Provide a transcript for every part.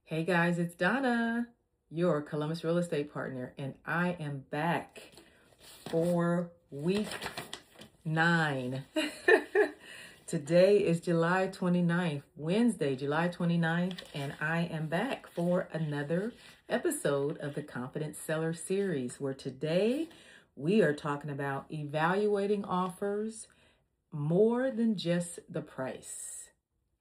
Hey guys, it's Donna, your Columbus real estate partner, and I am back for week 9. Today is July 29th, Wednesday, July 29th, and I am back for another episode of the Confident Seller series, where today we are talking about evaluating offers more than just the price.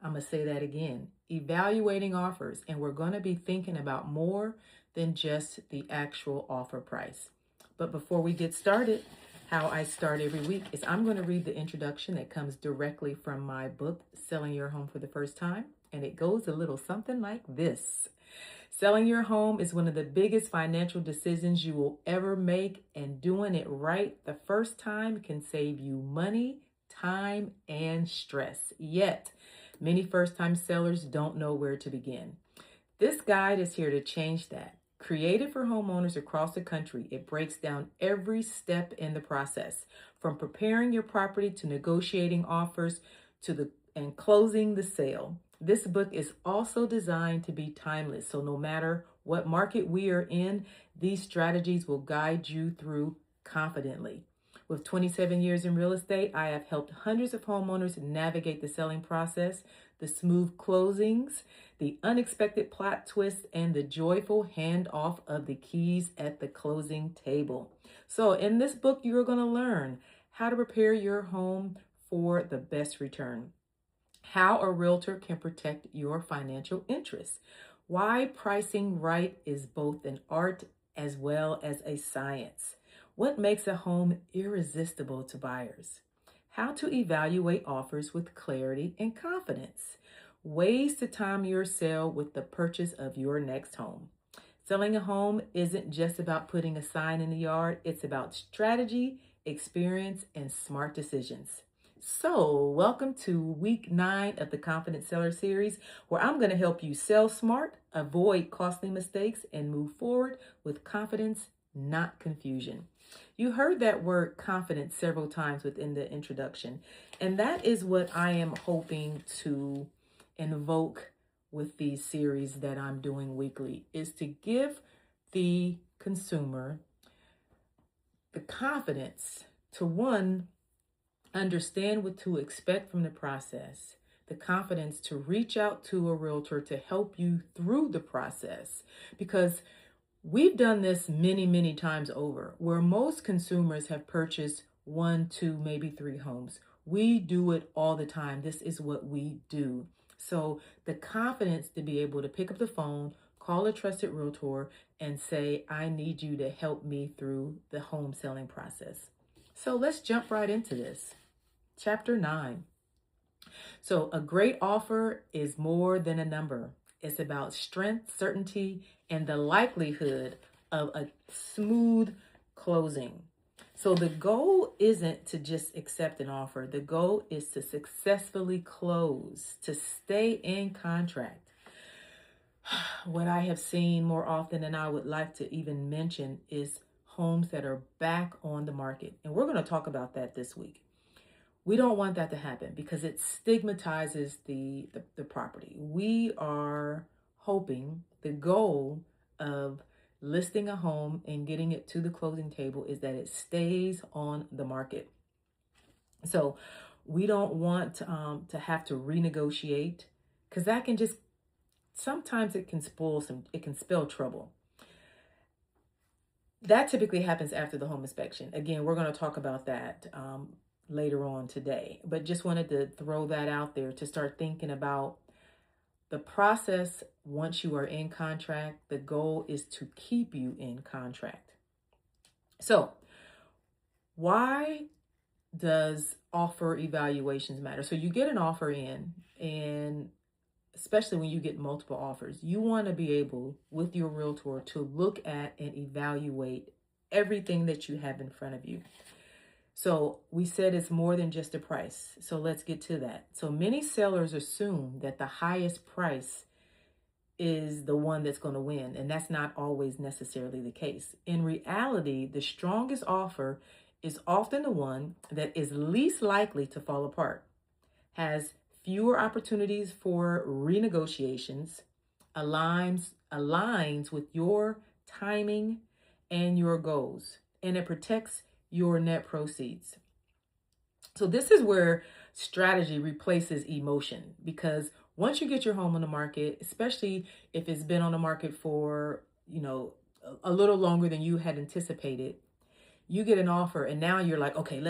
I'm going to say that again. Evaluating offers, and we're going to be thinking about more than just the actual offer price. But before we get started, how I start every week is I'm going to read the introduction that comes directly from my book, Selling Your Home for the First Time. And it goes a little something like this. Selling your home is one of the biggest financial decisions you will ever make, and doing it right the first time can save you money, time, and stress. Yet, many first-time sellers don't know where to begin. This guide is here to change that. Created for homeowners across the country, it breaks down every step in the process, from preparing your property to negotiating offers and closing the sale. This book is also designed to be timeless, so no matter what market we are in, these strategies will guide you through confidently. With 27 years in real estate, I have helped hundreds of homeowners navigate the selling process, the smooth closings, the unexpected plot twists, and the joyful handoff of the keys at the closing table. So in this book, you're going to learn how to prepare your home for the best return, how a realtor can protect your financial interests, why pricing right is both an art as well as a science, what makes a home irresistible to buyers, how to evaluate offers with clarity and confidence, ways to time your sale with the purchase of your next home. Selling a home isn't just about putting a sign in the yard, it's about strategy, experience, and smart decisions. So, welcome to week 9 of the Confident Seller series, where I'm going to help you sell smart, avoid costly mistakes, and move forward with confidence, not confusion. You heard that word confidence several times within the introduction, and that is what I am hoping to invoke with these series that I'm doing weekly, is to give the consumer the confidence to, one, understand what to expect from the process, the confidence to reach out to a realtor to help you through the process. Because we've done this many, many times over, where most consumers have purchased 1, 2, maybe 3 homes. We do it all the time. This is what we do. So the confidence to be able to pick up the phone, call a trusted realtor, and say, I need you to help me through the home selling process. So let's jump right into this. Chapter 9. So a great offer is more than a number. It's about strength, certainty, and the likelihood of a smooth closing. So the goal isn't to just accept an offer. The goal is to successfully close, to stay in contract. What I have seen more often than I would like to even mention is homes that are back on the market. And we're going to talk about that this week. We don't want that to happen because it stigmatizes the property. We are hoping the goal of listing a home and getting it to the closing table is that it stays on the market. So we don't want to have to renegotiate, because that can just, sometimes it can it can spell trouble. That typically happens after the home inspection. Again, we're going to talk about that later on today, but just wanted to throw that out there to start thinking about the process. Once you are in contract, the goal is to keep you in contract. So why does offer evaluations matter? So you get an offer in, and especially when you get multiple offers, you want to be able, with your realtor, to look at and evaluate everything that you have in front of you. So we said it's more than just a price. So let's get to that. So many sellers assume that the highest price is the one that's going to win, and that's not always necessarily the case. In reality, the strongest offer is often the one that is least likely to fall apart, has fewer opportunities for renegotiations, aligns with your timing and your goals, and it protects your net proceeds. So this is where strategy replaces emotion, because once you get your home on the market, especially if it's been on the market for, a little longer than you had anticipated, you get an offer and now you're like, okay,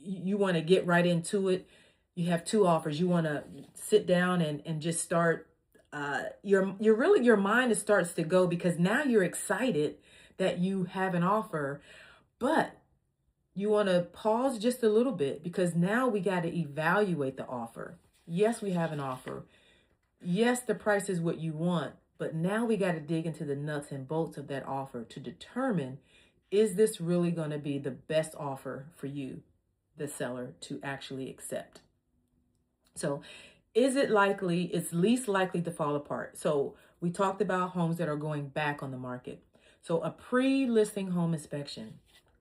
you want to get right into it. You have two offers. You want to sit down and just start, your mind starts to go, because now you're excited that you have an offer, but you want to pause just a little bit, because now we got to evaluate the offer. Yes, we have an offer. Yes, the price is what you want, but now we got to dig into the nuts and bolts of that offer to determine, is this really going to be the best offer for you, the seller, to actually accept? So is it likely, it's least likely to fall apart? So we talked about homes that are going back on the market. So a pre-listing home inspection,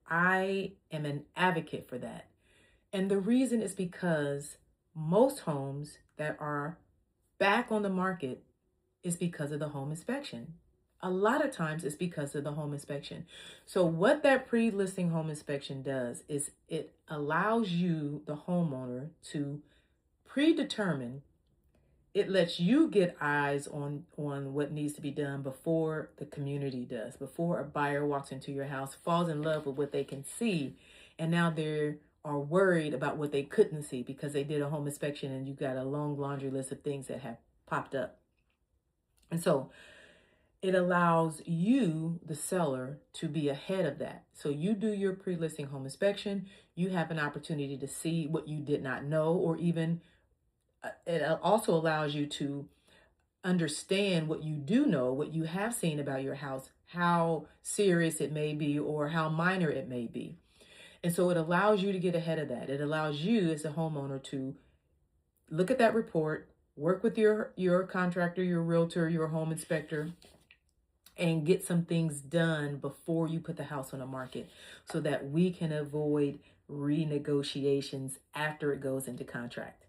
I am an advocate for that. And the reason is because most homes that are back on the market is because of the home inspection. A lot of times it's because of the home inspection. So what that pre-listing home inspection does is it allows you, the homeowner, to predetermine. It lets you get eyes on what needs to be done before the community does, before a buyer walks into your house, falls in love with what they can see, and now they are worried about what they couldn't see because they did a home inspection and you got a long laundry list of things that have popped up. And so it allows you, the seller, to be ahead of that. So you do your pre-listing home inspection, you have an opportunity to see what you did not know, or even it also allows you to understand what you do know, what you have seen about your house, how serious it may be or how minor it may be. And so it allows you to get ahead of that. It allows you as a homeowner to look at that report, work with your contractor, your realtor, your home inspector, and get some things done before you put the house on the market, so that we can avoid renegotiations after it goes into contract.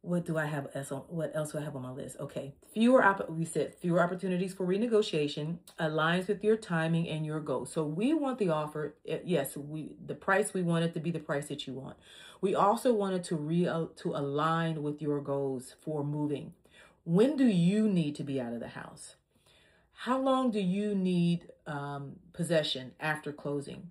What else do I have on my list? Okay. Fewer opportunities for renegotiation, aligns with your timing and your goals. So we want the offer. Yes, the price, we want it to be the price that you want. We also wanted to align with your goals for moving. When do you need to be out of the house? How long do you need possession after closing?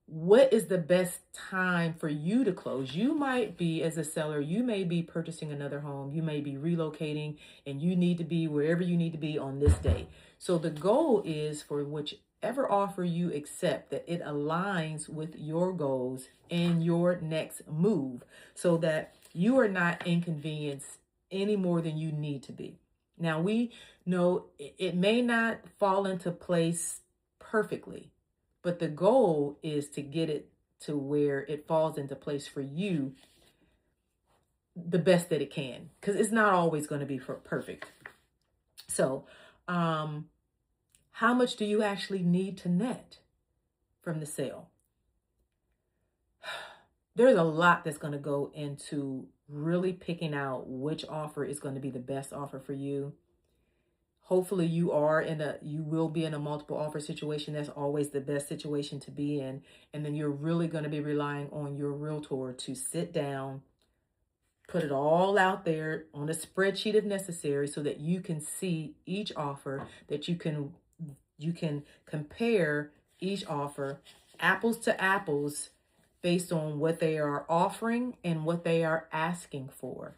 What is the best time for you to close? You might be, as a seller, you may be purchasing another home. You may be relocating and you need to be wherever you need to be on this day. So the goal is for whichever offer you accept, that it aligns with your goals and your next move, so that you are not inconvenienced any more than you need to be. Now, we know it may not fall into place perfectly, but the goal is to get it to where it falls into place for you the best that it can, because it's not always going to be perfect. So, how much do you actually need to net from the sale? There's a lot that's going to go into really picking out which offer is going to be the best offer for you. Hopefully you will be in a multiple offer situation. That's always the best situation to be in. And then you're really going to be relying on your realtor to sit down, put it all out there on a spreadsheet if necessary, so that you can see each offer, that you can compare each offer apples to apples based on what they are offering and what they are asking for,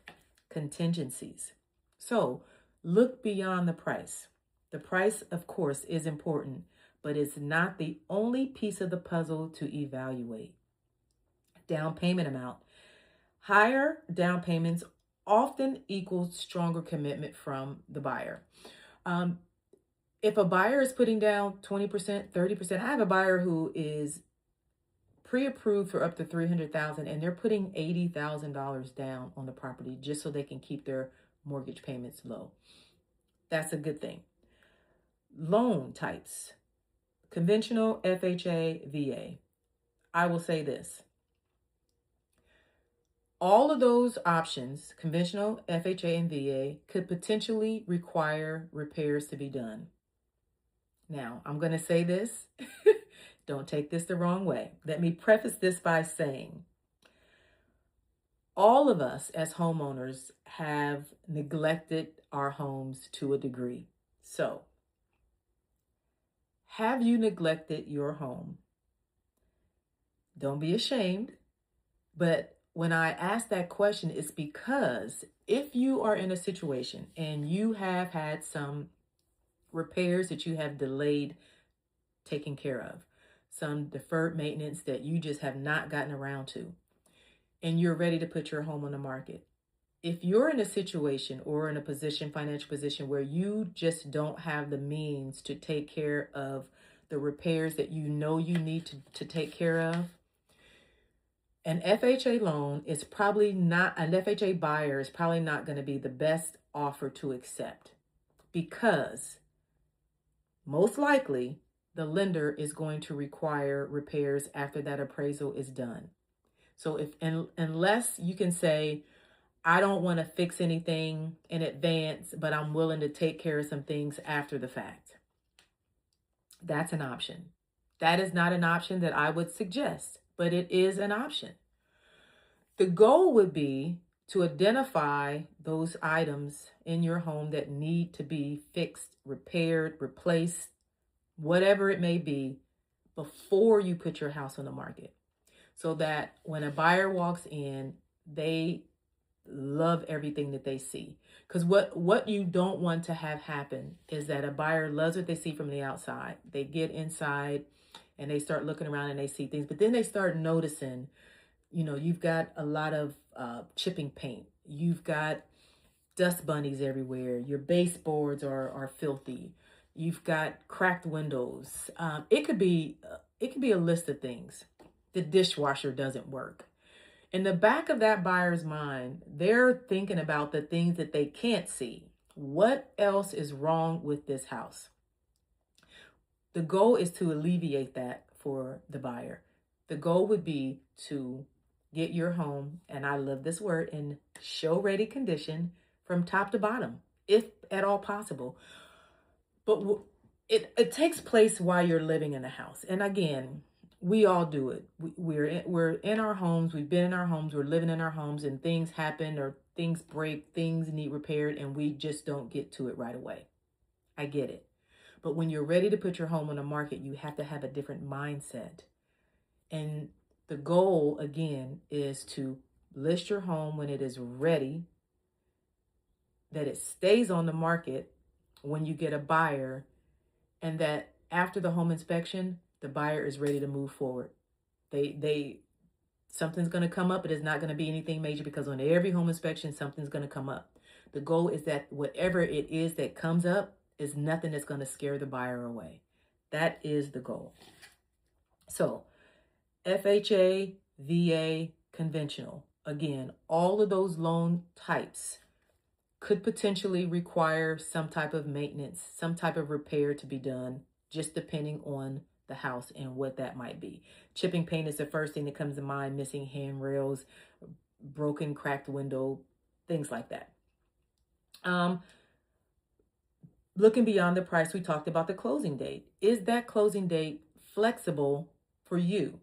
contingencies. So look beyond the price. The price, of course, is important, but it's not the only piece of the puzzle to evaluate. Down payment amount. Higher down payments often equals stronger commitment from the buyer. If a buyer is putting down 20%, 30%, I have a buyer who is pre-approved for up to $300,000 and they're putting $80,000 down on the property just so they can keep their mortgage payments low. That's a good thing. Loan types: conventional, FHA, VA. I will say this: All of those options, conventional, FHA, and VA, could potentially require repairs to be done. Now, I'm going to say this. Don't take this the wrong way. Let me preface this by saying all of us as homeowners have neglected our homes to a degree. So, have you neglected your home? Don't be ashamed. But when I ask that question, it's because if you are in a situation and you have had some repairs that you have delayed taking care of, some deferred maintenance that you just have not gotten around to, and you're ready to put your home on the market. If you're in a situation or in a position, financial position, where you just don't have the means to take care of the repairs that you know you need to take care of, an FHA loan is probably not, an FHA buyer is probably not going to be the best offer to accept, because most likely the lender is going to require repairs after that appraisal is done. So unless you can say, I don't want to fix anything in advance, but I'm willing to take care of some things after the fact, that's an option. That is not an option that I would suggest, but it is an option. The goal would be to identify those items in your home that need to be fixed, repaired, replaced, whatever it may be, before you put your house on the market. So that when a buyer walks in, they love everything that they see. Because what you don't want to have happen is that a buyer loves what they see from the outside. They get inside and they start looking around and they see things, but then they start noticing, you've got a lot of chipping paint. You've got dust bunnies everywhere. Your baseboards are filthy. You've got cracked windows. It could be a list of things. The dishwasher doesn't work. In the back of that buyer's mind, they're thinking about the things that they can't see. What else is wrong with this house? The goal is to alleviate that for the buyer. The goal would be to get your home, and I love this word, in show-ready condition from top to bottom, if at all possible. But it takes place while you're living in the house. And again, we all do it. We're in our homes. We've been in our homes. We're living in our homes, and things happen or things break, things need repaired, and we just don't get to it right away. I get it. But when you're ready to put your home on the market, you have to have a different mindset. And the goal, again, is to list your home when it is ready, that it stays on the market when you get a buyer, and that after the home inspection, the buyer is ready to move forward. Something's going to come up. It is not going to be anything major, because on every home inspection, something's going to come up. The goal is that whatever it is that comes up is nothing that's going to scare the buyer away. That is the goal. So FHA, VA, conventional. Again, all of those loan types could potentially require some type of maintenance, some type of repair to be done, just depending on the house and what that might be. Chipping paint is the first thing that comes to mind. Missing handrails, broken, cracked window, things like that. Looking beyond the price, we talked about the closing date. Is that closing date flexible for you?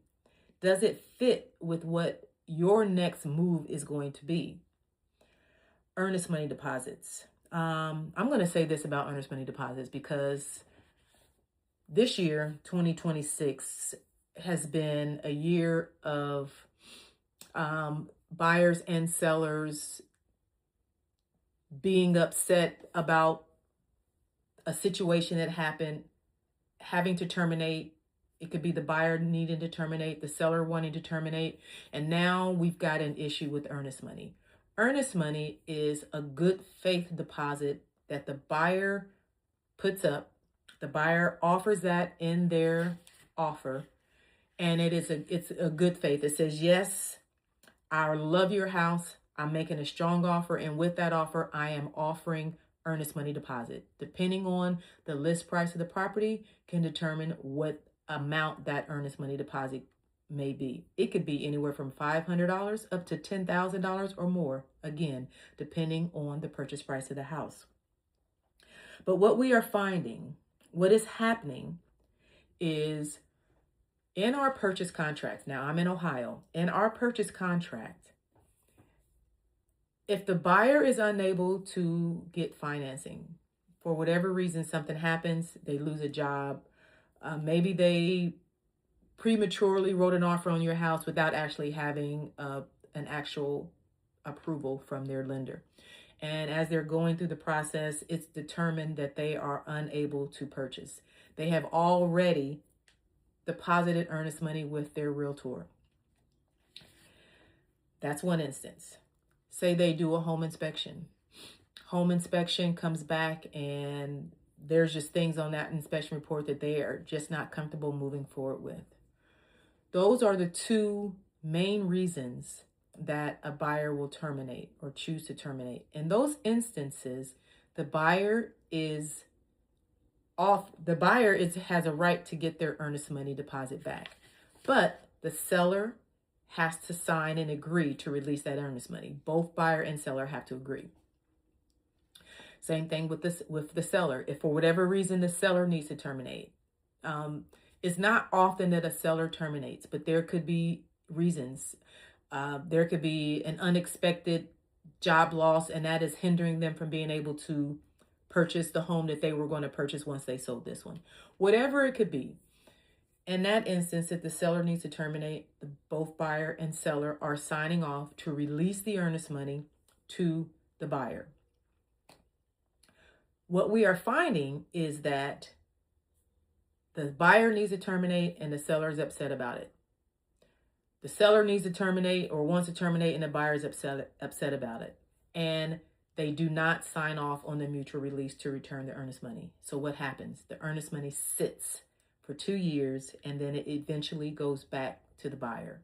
Does it fit with what your next move is going to be? Earnest money deposits. I'm going to say this about earnest money deposits, because this year, 2026, has been a year of buyers and sellers being upset about a situation that happened, having to terminate. It could be the buyer needing to terminate, the seller wanting to terminate, and now we've got an issue with earnest money. Earnest money is a good faith deposit that the buyer puts up. The buyer offers that in their offer, and it's a good faith. It says, yes, I love your house. I'm making a strong offer, and with that offer, I am offering earnest money deposit. Depending on the list price of the property can determine what amount that earnest money deposit may be. It could be anywhere from $500 up to $10,000 or more, again, depending on the purchase price of the house. But what we are finding, what is happening is in our purchase contracts, now I'm in Ohio, in our purchase contract, if the buyer is unable to get financing, for whatever reason, something happens, they lose a job, maybe they prematurely wrote an offer on your house without actually having an actual approval from their lender. And as they're going through the process, it's determined that they are unable to purchase. They have already deposited earnest money with their realtor. That's one instance. Say they do a home inspection. Home inspection comes back and there's just things on that inspection report that they are just not comfortable moving forward with. Those are the two main reasons that a buyer will terminate or choose to terminate. In those instances, the buyer has a right to get their earnest money deposit back. But the seller has to sign and agree to release that earnest money. Both buyer and seller have to agree. Same thing with the seller. If for whatever reason the seller needs to terminate, it's not often that a seller terminates, but there could be reasons. There could be an unexpected job loss, and that is hindering them from being able to purchase the home that they were going to purchase once they sold this one. Whatever it could be. In that instance, if the seller needs to terminate, both buyer and seller are signing off to release the earnest money to the buyer. What we are finding is that the buyer needs to terminate and the seller is upset about it. The seller needs to terminate or wants to terminate and the buyer is upset about it. And they do not sign off on the mutual release to return the earnest money. So what happens? The earnest money sits for 2 years and then it eventually goes back to the buyer.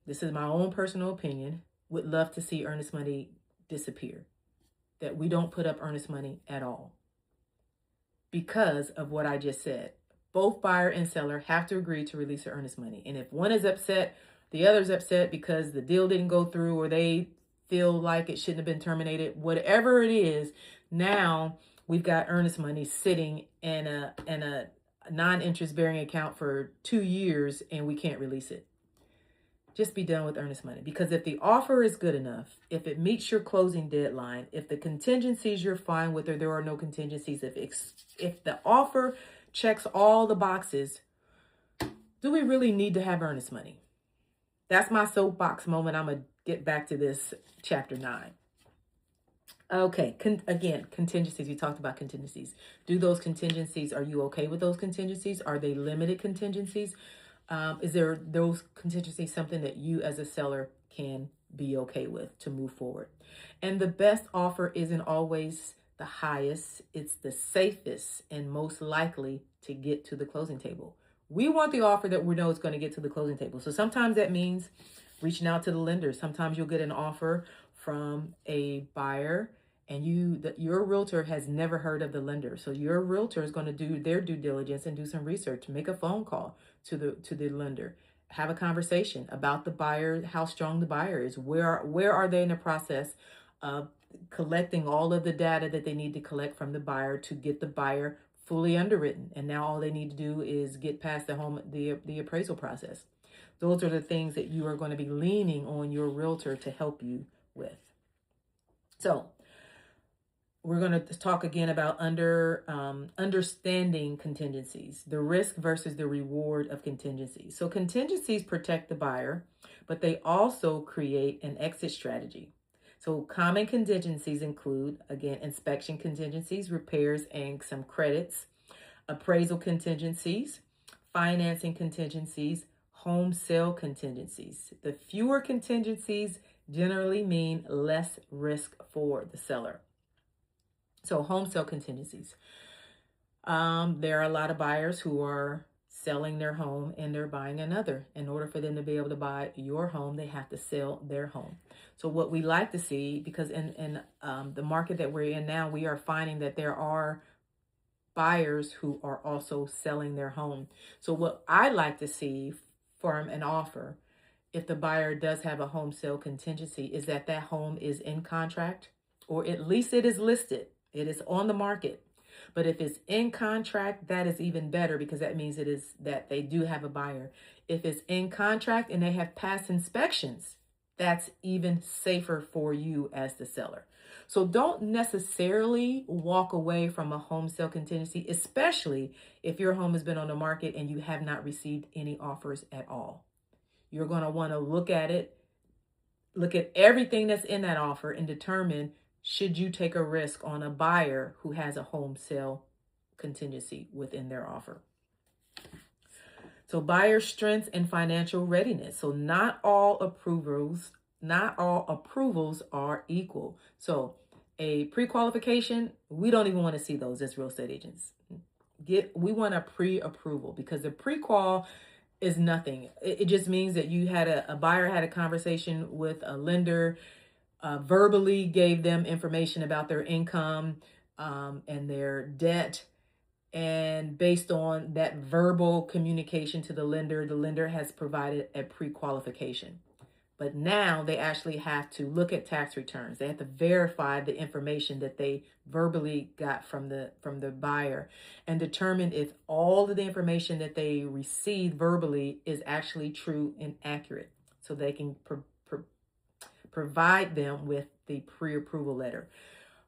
This is my own personal opinion, would love to see earnest money disappear. That we don't put up earnest money at all. Because of what I just said. Both buyer and seller have to agree to release their earnest money. And if one is upset, the other's upset because the deal didn't go through or they feel like it shouldn't have been terminated, whatever it is, now we've got earnest money sitting in a non-interest bearing account for 2 years and we can't release it. Just be done with earnest money. Because if the offer is good enough, if it meets your closing deadline, if the contingencies you're fine with or there are no contingencies, if the offer checks all the boxes, do we really need to have earnest money? That's my soapbox moment. I'm going to get back to this chapter 9. Okay, again, contingencies. We talked about contingencies. Do those contingencies, are you okay with those contingencies? Are they limited contingencies? Is there those contingencies something that you as a seller can be okay with to move forward? And the best offer isn't always the highest. It's the safest and most likely to get to the closing table. We want the offer that we know is going to get to the closing table. So sometimes that means reaching out to the lender. Sometimes you'll get an offer from a buyer and your realtor has never heard of the lender. So your realtor is going to do their due diligence and do some research, make a phone call to the lender, have a conversation about the buyer, how strong the buyer is, where are they in the process of collecting all of the data that they need to collect from the buyer to get the buyer fully underwritten. And now all they need to do is get past the appraisal process. Those are the things that you are going to be leaning on your realtor to help you with. So we're going to talk again about understanding contingencies, the risk versus the reward of contingencies. So contingencies protect the buyer, but they also create an exit strategy. So common contingencies include, again, inspection contingencies, repairs and some credits, appraisal contingencies, financing contingencies, home sale contingencies. The fewer contingencies generally mean less risk for the seller. So home sale contingencies. There are a lot of buyers who are selling their home and they're buying another. In order for them to be able to buy your home, they have to sell their home. So what we like to see, because in the market that we're in now, we are finding that there are buyers who are also selling their home. So what I like to see from an offer, if the buyer does have a home sale contingency, is that that home is in contract, or at least it is listed. It is on the market. But if it's in contract, that is even better, because that means it is that they do have a buyer. If it's in contract and they have passed inspections, that's even safer for you as the seller. So don't necessarily walk away from a home sale contingency, especially if your home has been on the market and you have not received any offers at all. You're going to want to look at it, look at everything that's in that offer, and determine, should you take a risk on a buyer who has a home sale contingency within their offer. So buyer strengths and financial readiness. So not all approvals are equal. So a pre-qualification, we don't even want to see those as real estate agents. We want a pre-approval, because the pre-qual is nothing. It just means that you had a buyer had a conversation with a lender, verbally gave them information about their income and their debt. And based on that verbal communication to the lender has provided a pre-qualification. But now they actually have to look at tax returns. They have to verify the information that they verbally got from the buyer, and determine if all of the information that they received verbally is actually true and accurate, so they can provide them with the pre-approval letter.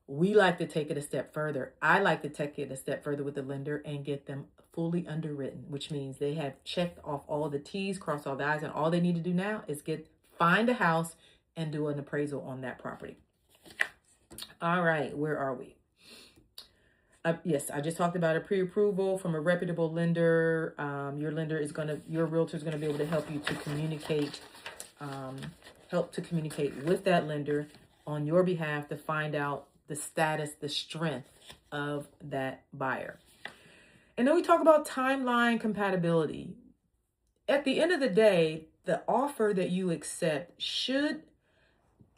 We like to take it a step further. I like to take it a step further with the lender and get them fully underwritten, which means they have checked off all the T's, crossed all the I's, and all they need to do now is find a house and do an appraisal on that property. All right, where are we? Yes, I just talked about a pre-approval from a reputable lender. Your realtor is gonna be able to help you to communicate, with that lender on your behalf to find out the status, the strength of that buyer. And then we talk about timeline compatibility. At the end of the day, the offer that you accept should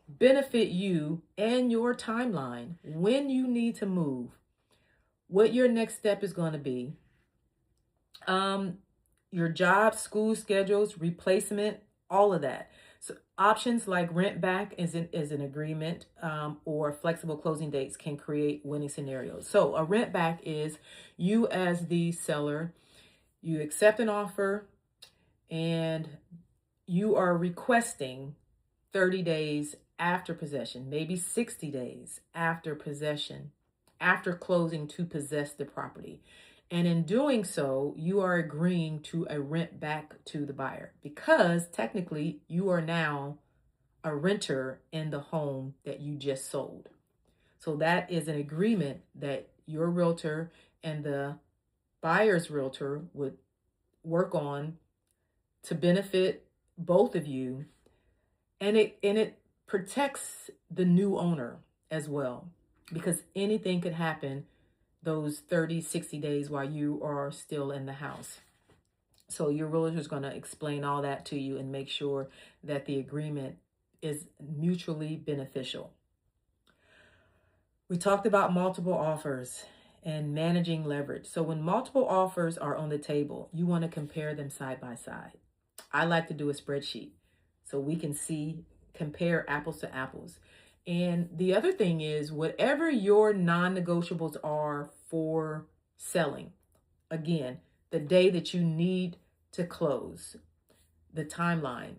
benefit you and your timeline, when you need to move, what your next step is going to be, your job, school schedules, replacement, all of that. So options like rent back is an agreement, or flexible closing dates can create winning scenarios. So a rent back is you as the seller, you accept an offer and you are requesting 30 days after possession, maybe 60 days after possession, after closing, to possess the property. And in doing so, you are agreeing to a rent back to the buyer, because technically you are now a renter in the home that you just sold. So that is an agreement that your realtor and the buyer's realtor would work on to benefit both of you. And it protects the new owner as well, because anything could happen those 30, 60 days while you are still in the house. So your realtor is going to explain all that to you and make sure that the agreement is mutually beneficial. We talked about multiple offers and managing leverage. So when multiple offers are on the table, you want to compare them side by side. I like to do a spreadsheet so we can compare apples to apples. And the other thing is, whatever your non-negotiables are for selling, again, the day that you need to close, the timeline,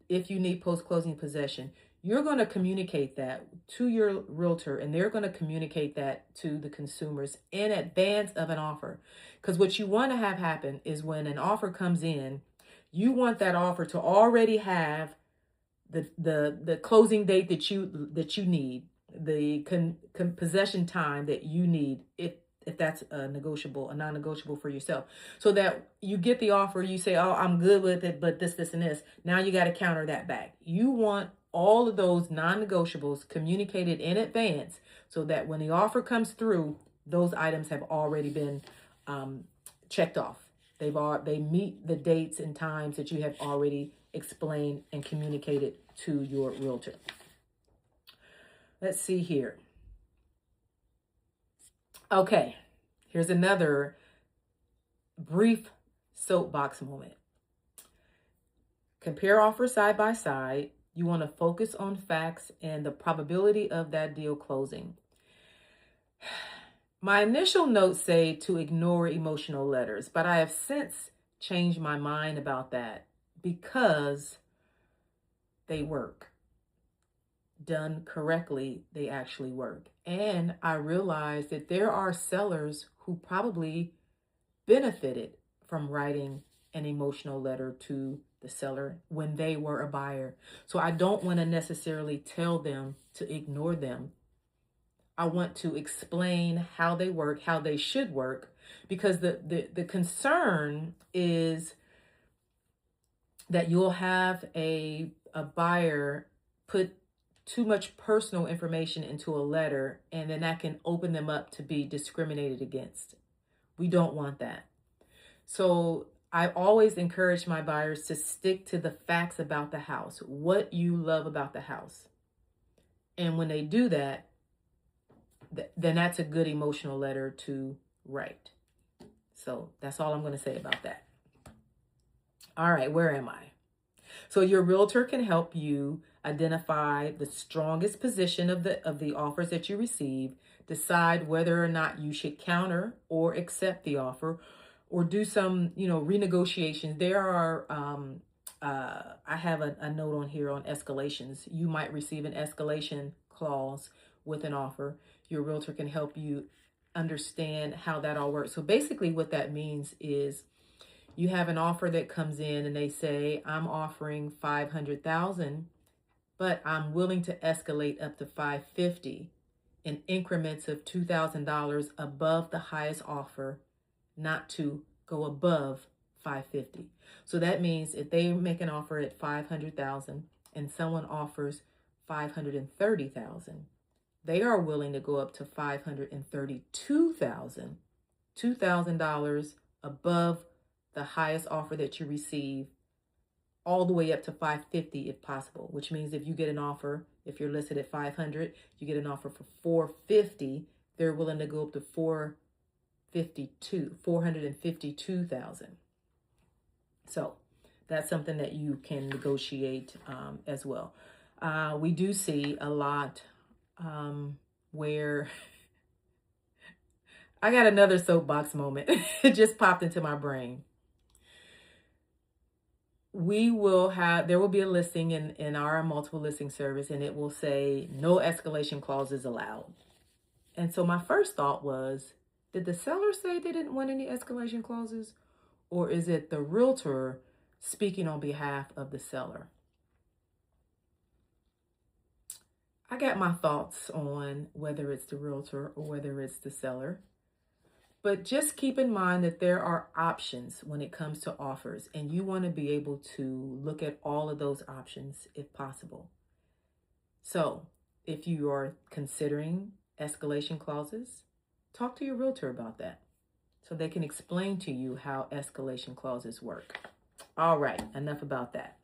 if you need post-closing possession, you're going to communicate that to your realtor, and they're going to communicate that to the consumers in advance of an offer. Because what you want to have happen is, when an offer comes in, you want that offer to already have the closing date that you need, the possession time that you need, if that's a non-negotiable for yourself, so that you get the offer, you say, oh, I'm good with it, but this, and this. Now you got to counter that back. You want all of those non-negotiables communicated in advance, so that when the offer comes through, those items have already been checked off. They meet the dates and times that you have already explained and communicated to your realtor. Let's see here. Okay, Here's another brief soapbox moment. Compare offers side by side. You want to focus on facts and the probability of that deal closing. My initial notes say to ignore emotional letters, but I have since changed my mind about that because they work. Done correctly, they actually work. And I realized that there are sellers who probably benefited from writing an emotional letter to the seller when they were a buyer. So I don't want to necessarily tell them to ignore them. I want to explain how they work, how they should work, because the concern is that you'll have a buyer put too much personal information into a letter, and then that can open them up to be discriminated against. We don't want that. So I always encourage my buyers to stick to the facts about the house, what you love about the house. And when they do that, then that's a good emotional letter to write. So that's all I'm going to say about that. All right, where am I? So your realtor can help you identify the strongest position of the offers that you receive, decide whether or not you should counter or accept the offer, or do some, renegotiations. There are, I have a note on here on escalations. You might receive an escalation clause with an offer. Your realtor can help you understand how that all works. So basically what that means is you have an offer that comes in and they say, I'm offering $500,000, but I'm willing to escalate up to $550 in increments of $2,000 above the highest offer, not to go above $550. So that means if they make an offer at $500,000 and someone offers $530,000, they are willing to go up to $532,000, $2,000 above the highest offer that you receive, all the way up to $550 if possible, which means if you get an offer, if you're listed at $500, you get an offer for $450, they're willing to go up to $452,000. So that's something that you can negotiate as well. We do see a lot where I got another soapbox moment. It just popped into my brain. There will be a listing in our multiple listing service, and it will say no escalation clauses allowed. And so my first thought was, did the seller say they didn't want any escalation clauses? Or is it the realtor speaking on behalf of the seller? I got my thoughts on whether it's the realtor or whether it's the seller. But just keep in mind that there are options when it comes to offers, and you want to be able to look at all of those options if possible. So if you are considering escalation clauses, talk to your realtor about that so they can explain to you how escalation clauses work. All right, enough about that.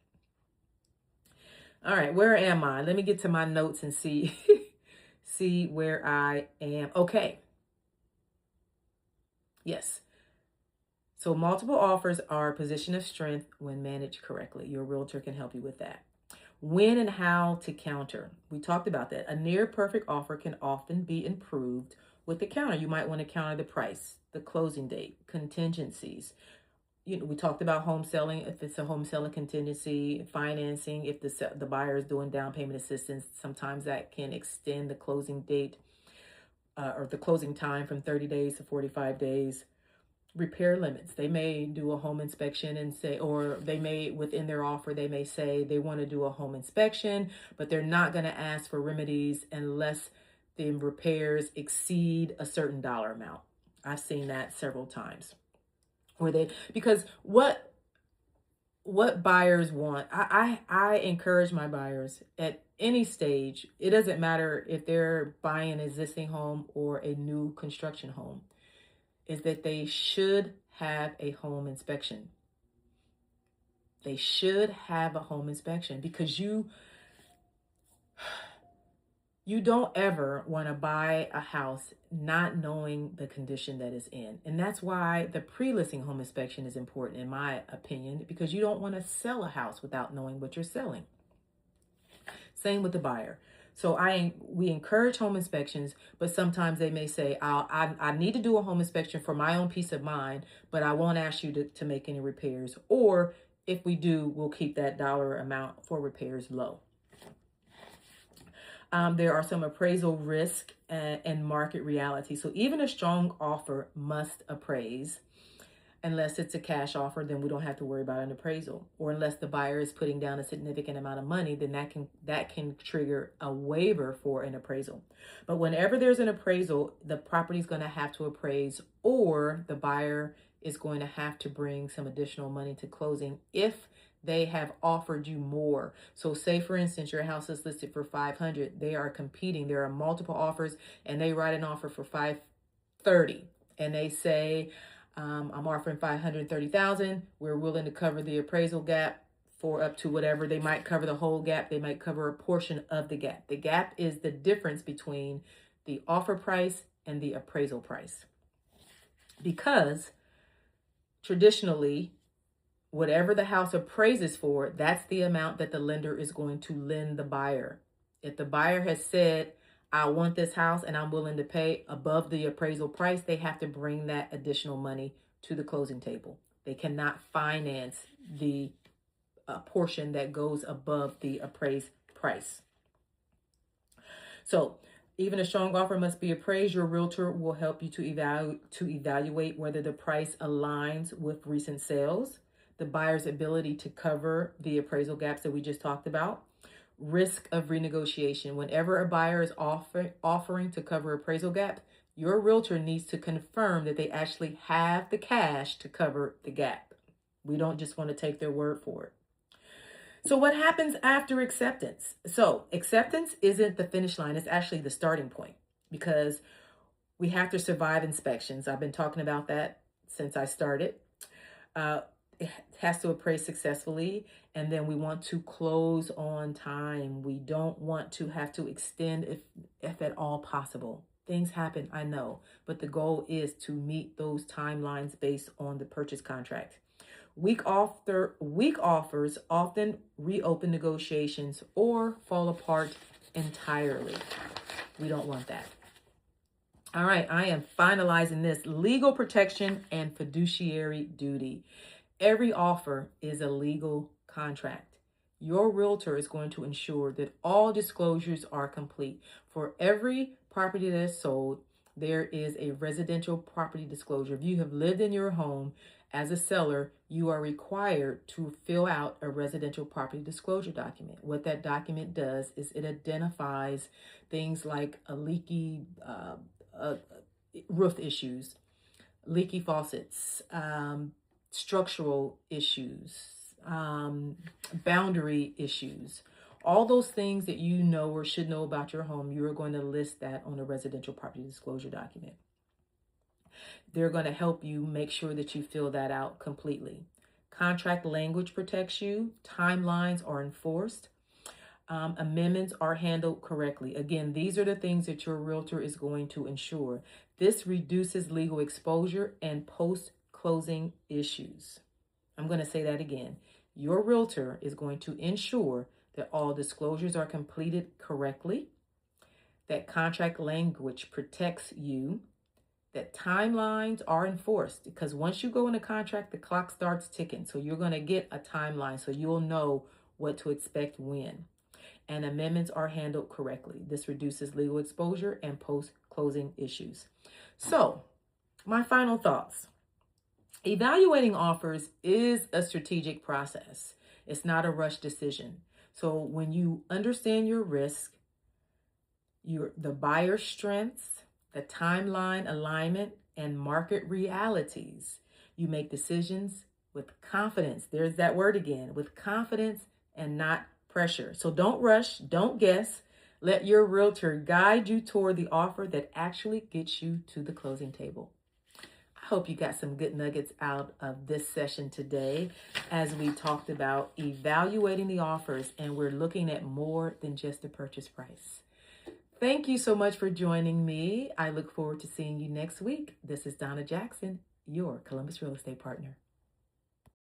All right, where am I? Let me get to my notes and see where I am. Okay. Yes. So multiple offers are a position of strength when managed correctly. Your realtor can help you with that. When and how to counter. We talked about that. A near perfect offer can often be improved with the counter. You might want to counter the price, the closing date, contingencies. We talked about home selling. If it's a home selling contingency, financing, if the buyer is doing down payment assistance, sometimes that can extend the closing date or the closing time from 30 days to 45 days. Repair limits. They may do a home inspection and say, or they may, within their offer, they may say they want to do a home inspection, but they're not going to ask for remedies unless the repairs exceed a certain dollar amount. I've seen that several times. Because what buyers want, I encourage my buyers at any stage. It doesn't matter if they're buying an existing home or a new construction home, is that they should have a home inspection. They should have a home inspection because you You don't ever want to buy a house not knowing the condition that it's in. And that's why the pre-listing home inspection is important, in my opinion, because you don't want to sell a house without knowing what you're selling. Same with the buyer. So we encourage home inspections, but sometimes they may say, I need to do a home inspection for my own peace of mind, but I won't ask you to make any repairs. Or if we do, we'll keep that dollar amount for repairs low. There are some appraisal risk and market reality. So even a strong offer must appraise. Unless it's a cash offer, then we don't have to worry about an appraisal. Or unless the buyer is putting down a significant amount of money, then that can trigger a waiver for an appraisal. But whenever there's an appraisal, the property is going to have to appraise, or the buyer is going to have to bring some additional money to closing if they have offered you more. So say, for instance, your house is listed for $500. They are competing. There are multiple offers, and they write an offer for $530, and they say, I'm offering $530,000. We're willing to cover the appraisal gap for up to whatever. They might cover the whole gap. They might cover a portion of the gap. The gap is the difference between the offer price and the appraisal price. Because traditionally, whatever the house appraises for, that's the amount that the lender is going to lend the buyer. If the buyer has said, I want this house and I'm willing to pay above the appraisal price, they have to bring that additional money to the closing table. They cannot finance the portion that goes above the appraised price. So even a strong offer must be appraised. Your realtor will help you to evaluate whether the price aligns with recent sales, the buyer's ability to cover the appraisal gaps that we just talked about, risk of renegotiation. Whenever a buyer is offering to cover appraisal gap, your realtor needs to confirm that they actually have the cash to cover the gap. We don't just want to take their word for it. So what happens after acceptance? So acceptance isn't the finish line. It's actually the starting point, because we have to survive inspections. I've been talking about that since I started. It has to appraise successfully, and then we want to close on time. We don't want to have to extend if at all possible. Things happen, I know, but the goal is to meet those timelines based on the purchase contract. Weak offers often reopen negotiations or fall apart entirely. We don't want that. All right, I am finalizing this. Legal protection and fiduciary duty. Every offer is a legal contract. Your realtor is going to ensure that all disclosures are complete. For every property that is sold, there is a residential property disclosure. If you have lived in your home as a seller, you are required to fill out a residential property disclosure document. What that document does is it identifies things like a leaky roof issues, leaky faucets, structural issues, boundary issues, all those things that you know or should know about your home. You are going to list that on a residential property disclosure document. They're going to help you make sure that you fill that out completely. Contract language protects you. Timelines are enforced. Amendments are handled correctly. Again, these are the things that your realtor is going to ensure. This reduces legal exposure and post-closing issues. I'm going to say that again. Your realtor is going to ensure that all disclosures are completed correctly, that contract language protects you, that timelines are enforced, because once you go in a contract, the clock starts ticking. So you're going to get a timeline so you'll know what to expect when. And amendments are handled correctly. This reduces legal exposure and post-closing issues. So my final thoughts. Evaluating offers is a strategic process. It's not a rush decision. So when you understand your risk, the buyer's strengths, the timeline alignment, and market realities, you make decisions with confidence. There's that word again, with confidence and not pressure. So don't rush, don't guess. Let your realtor guide you toward the offer that actually gets you to the closing table. I hope you got some good nuggets out of this session today as we talked about evaluating the offers, and we're looking at more than just the purchase price. Thank you so much for joining me. I look forward to seeing you next week. This is Donna Jackson, your Columbus Real Estate Partner.